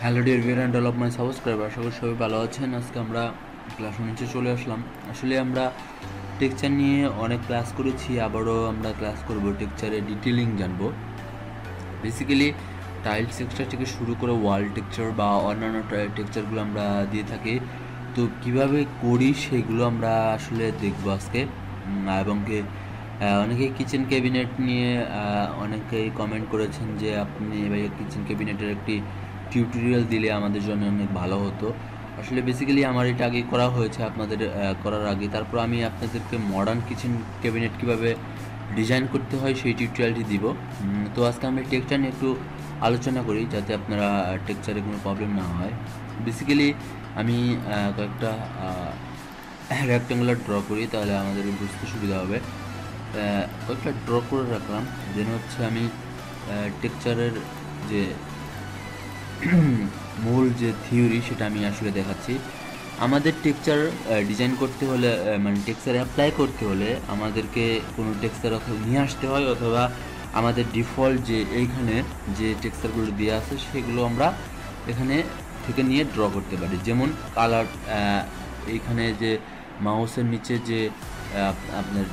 Hello dear viewer and all of my subscriber, আশা করি সবাই ভালো আছেন। আজকে আমরা ক্লাস নিচে চলে আসলাম। আসলে আমরা টেক্সচার নিয়ে অনেক ক্লাস করেছি, আবারও আমরা ক্লাস করব টেক্সচারে ডিটেলিং জানবো। বেসিক্যালি টাইলস টেক্সচার থেকে শুরু করে ওয়াল টেক্সচার বা অন্যান্য টেক্সচারগুলো আমরা দিয়ে থাকি। তো কিভাবে করি সেগুলো আমরা আসলে দেখবো আজকে। এবং অনেকেই কিচেন ক্যাবিনেট নিয়ে অনেকেই কমেন্ট করেছেন যে আপনি ভাই কিচেন ক্যাবিনেটের একটি টিউটোরিয়াল দিলে আমাদের জন্য অনেক ভালো হতো। আসলে বেসিক্যালি আমার এটা আগে করা হয়েছে আপনাদের করার আগে, তারপর আমি আপনাদেরকে মডার্ন কিচেন ক্যাবিনেট কীভাবে ডিজাইন করতে হয় সেই টিউটোরিয়ালটি দিব। তো আজকে আমি টেক্সচার নিয়ে একটু আলোচনা করি যাতে আপনারা টেক্সচারে কোনো প্রবলেম না হয়। বেসিক্যালি আমি কয়েকটা রেক্ট্যাঙ্গুলার ড্র করি, তাহলে আমাদের বুঝতে সুবিধা হবে। কয়েকটা ড্র করে রাখলাম, যেন হচ্ছে আমি টেক্সচারের যে মূল যে থিওরি সেটা আমি আসলে দেখাচ্ছি। আমাদের টেক্সচার ডিজাইন করতে হলে মানে টেক্সচার অ্যাপ্লাই করতে হলে আমাদেরকে কোনো টেক্সচার অথবা নিয়ে আসতে হয়, অথবা আমাদের ডিফল্ট যে এইখানে যে টেক্সচারগুলো দেওয়া আছে সেগুলো আমরা এখানে থেকে নিয়ে ড্র করতে পারি। যেমন কালার, এইখানে যে মাউসের নিচে যে আপনার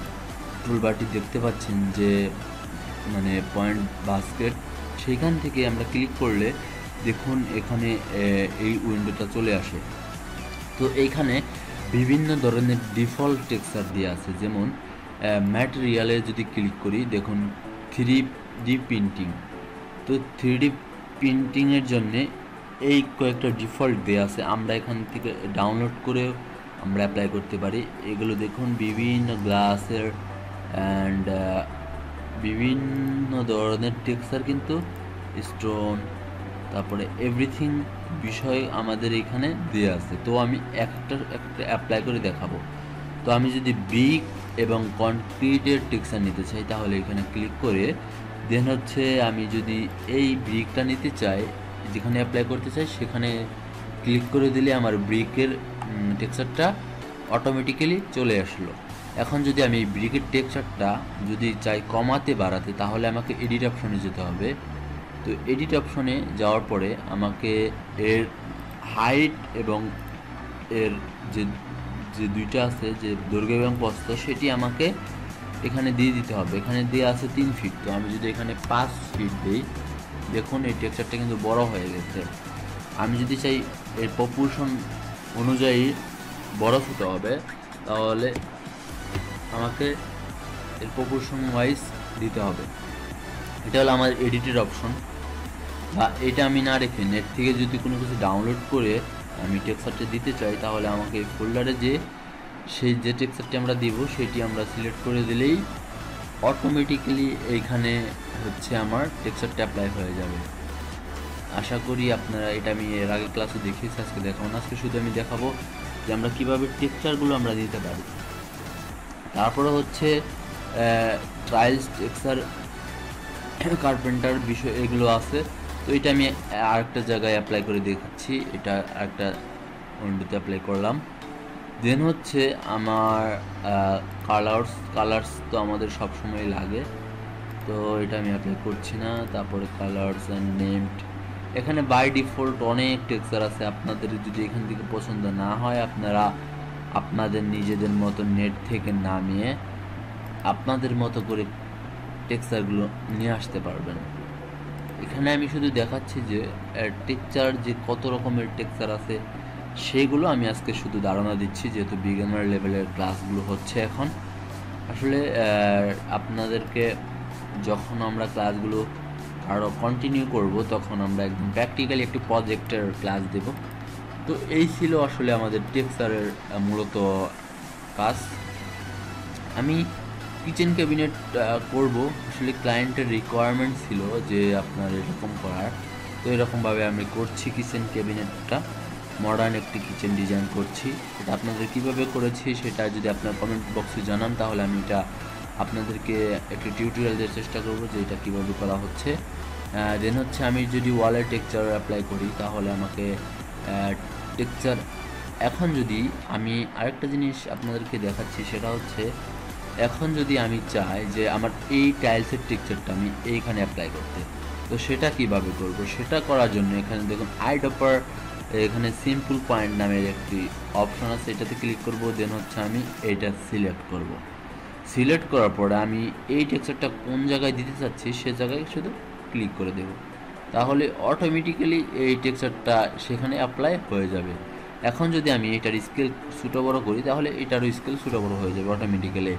টুলবারটি দেখতে পাচ্ছেন যে মানে পয়েন্ট বাস্কেট, সেইখান থেকে আমরা ক্লিক করলে দেখুন এখানে এই উইন্ডোটা চলে আসে। তো এইখানে বিভিন্ন ধরনের ডিফল্ট টেক্সচার দেওয়া আছে। যেমন ম্যাটেরিয়ালে যদি ক্লিক করি দেখুন 3D প্রিন্টিং। তো 3D প্রিন্টিংয়ের জন্যে এই কয়েকটা ডিফল্ট দেওয়া আছে, আমরা এখান থেকে ডাউনলোড করেও আমরা অ্যাপ্লাই করতে পারি। এগুলো দেখুন বিভিন্ন গ্লাসের অ্যান্ড বিভিন্ন ধরনের টেক্সচার, কিন্তু স্টোন, তারপরে এভরিথিং বিষয় আমাদের এখানে দেওয়া আছে। তো আমি একটা একটা অ্যাপ্লাই করে দেখাবো। তো আমি যদি ব্রিক এবং কনক্রিটের টেক্সচার নিতে চাই তাহলে এখানে ক্লিক করে দেন হচ্ছে আমি যদি এই ব্রিকটা নিতে চাই, যেখানে অ্যাপ্লাই করতে চাই সেখানে ক্লিক করে দিলে আমার ব্রিকের টেক্সচারটা অটোমেটিক্যালি চলে আসলো। এখন যদি আমি এই ব্রিকের টেক্সচারটা যদি চাই কমাতে বাড়াতে, তাহলে আমাকে এডিট অপশনে যেতে হবে। তো এডিট অপশনে যাওয়ার পরে আমাকে এর হাইট এবং এর যে যে দুইটা আছে, যে দৈর্ঘ্য এবং প্রস্থ, সেটি আমাকে এখানে দিয়ে দিতে হবে। এখানে দিয়ে আছে 3 ফিট, তো আমি যদি এখানে 5 ফিট দিই দেখুন এই টেক্সচারটা কিন্তু বড় হয়ে গেছে। আমি যদি চাই এর প্রপোর্শন অনুযায়ী বড় ছোটো হবে, তাহলে আমাকে এর প্রপোর্শন ওয়াইজ দিতে হবে। এটা হলো আমার এডিটের অপশন। বা এটা আমি না রেখে নেট থেকে যদি কোনো কিছু ডাউনলোড করে আমি টেক্সচারটা দিতে চাই, তাহলে আমাকে ফোল্ডারে যে সেই যে টেক্সচারটি আমরা দিব সেটি আমরা সিলেক্ট করে দিলেই অটোমেটিক্যালি এইখানে হচ্ছে আমার টেক্সচারটা অ্যাপ্লাই হয়ে যাবে। আশা করি আপনারা, এটা আমি এর আগে ক্লাসে দেখিয়েছি, আজকে দেখাবো না। আজকে শুধু আমি দেখাবো যে আমরা কীভাবে টেক্সচারগুলো আমরা দিতে পারি। তারপরে হচ্ছে টাইলস টেক্সচার, কার্পেন্টার বিষয় এগুলো আছে। তো এটা আমি আরেকটা জায়গায় অ্যাপ্লাই করে দেখাচ্ছি। এটা আরেকটা উইন্ডোতে অ্যাপ্লাই করলাম। দেন হচ্ছে আমার কালার্স তো আমাদের সবসময় লাগে, তো এটা আমি অ্যাপ্লাই করছি না। তারপরে কালার্স অ্যান্ড নেমড, এখানে বাই ডিফল্ট অনেক টেক্সচার আছে। আপনাদের যদি এখান থেকে পছন্দ না হয়, আপনারা আপনাদের নিজেদের মতো নেট থেকে নামিয়ে আপনাদের মতো করে টেক্সচারগুলো নিয়ে আসতে পারবেন। এখানে আমি শুধু দেখাচ্ছি যে টেক্সচার যে কত রকমের টেক্সচার আছে সেগুলো আমি আজকে শুধু ধারণা দিচ্ছি, যেহেতু বিগিনার লেভেলের ক্লাসগুলো হচ্ছে এখন। আসলে আপনাদেরকে যখন আমরা ক্লাসগুলো আরও কন্টিনিউ করব তখন আমরা একদম প্র্যাকটিক্যালি একটি প্রজেক্টের ক্লাস দেব। তো এই ছিল আসলে আমাদের টেক্সচারের মূলত কাজ। আমি কিচেন ক্যাবিনেট করব, আসলে ক্লায়েন্টের রিকোয়ারমেন্ট ছিল যে আপনার এরকম করার। তো এরকমভাবে আমি করছি কিচেন ক্যাবিনেটটা, মডার্ন একটি কিচেন ডিজাইন করছি। এটা আপনাদের কীভাবে করেছি সেটা যদি আপনার কমেন্ট বক্সে জানান, তাহলে আমি এটা আপনাদেরকে একটি টিউটোরিয়াল দেওয়ার চেষ্টা করব যে এটা কীভাবে করা হচ্ছে। দেন হচ্ছে আমি যদি ওয়ালের টেক্সচার অ্যাপ্লাই করি তাহলে আমাকে টেক্সচার, এখন যদি আমি আরেকটা জিনিস আপনাদেরকে দেখাচ্ছি, সেটা হচ্ছে এখন যদি আমি চাই যে আমার এই টাইলসের টেক্সচারটা আমি এইখানে অ্যাপ্লাই করতে, তো সেটা কিভাবে করব, সেটা করার জন্য এখানে দেখুন আইডপার, এখানে সিম্পল পয়েন্ট নামের একটি অপশন আছে, এটাতে ক্লিক করব। দেন হচ্ছে আমি এটা সিলেক্ট করব। সিলেক্ট করার পরে আমি এই টেক্সচারটা কোন জায়গায় দিতে চাচ্ছি সে জায়গায় শুধু ক্লিক করে দেব, তাহলে অটোমেটিক্যালি এই টেক্সচারটা সেখানে অ্যাপ্লাই হয়ে যাবে। এখন যদি আমি এটার স্কেল ছোটো বড়ো করি তাহলে এটারও স্কেল ছোটো বড়ো হয়ে যাবে অটোমেটিক্যালি।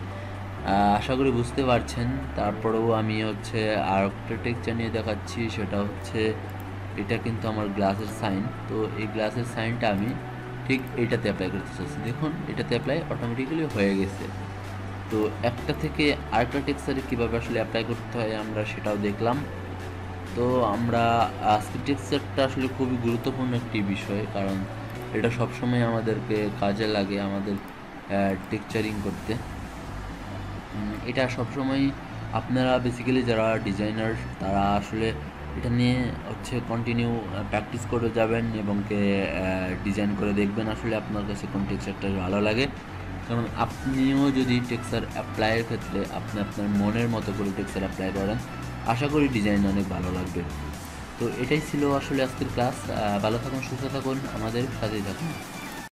আশা করি বুঝতে পারছেন। তারপরেও আমি হচ্ছে আর একটা টেক্সচার নিয়ে দেখাচ্ছি, সেটা হচ্ছে এটা কিন্তু আমার গ্লাসের সাইন। তো এই গ্লাসের সাইনটা আমি ঠিক এইটাতে অ্যাপ্লাই করতে চাচ্ছি। দেখুন এটাতে অ্যাপ্লাই অটোমেটিক্যালি হয়ে গেছে। তো একটা থেকে আরেকটা টেক্সচারে কীভাবে আসলে অ্যাপ্লাই করতে হয় আমরা সেটাও দেখলাম। তো আমরা আজকের টেক্সচারটা আসলে খুবই গুরুত্বপূর্ণ একটি বিষয়, কারণ এটা সবসময় আমাদেরকে কাজে লাগে আমাদের টেক্সচারিং করতে। এটা সবসময় আপনারা বেসিক্যালি যারা ডিজাইনার তারা আসলে এটা নিয়ে হচ্ছে কন্টিনিউ প্র্যাকটিস করে যাবেন এবং ডিজাইন করে দেখবেন আসলে আপনার কাছে কোন টেক্সচারটা ভালো লাগে। কারণ আপনিও যদি টেক্সচার অ্যাপ্লাইয়ের ক্ষেত্রে আপনি আপনার মনের মতো করে টেক্সচার অ্যাপ্লাই করেন, আশা করি ডিজাইন অনেক ভালো লাগবে। তো এটাই ছিল আসলে আজকের ক্লাস। ভালো থাকুন, সুস্থ থাকুন, আমাদের সাথেই থাকুন।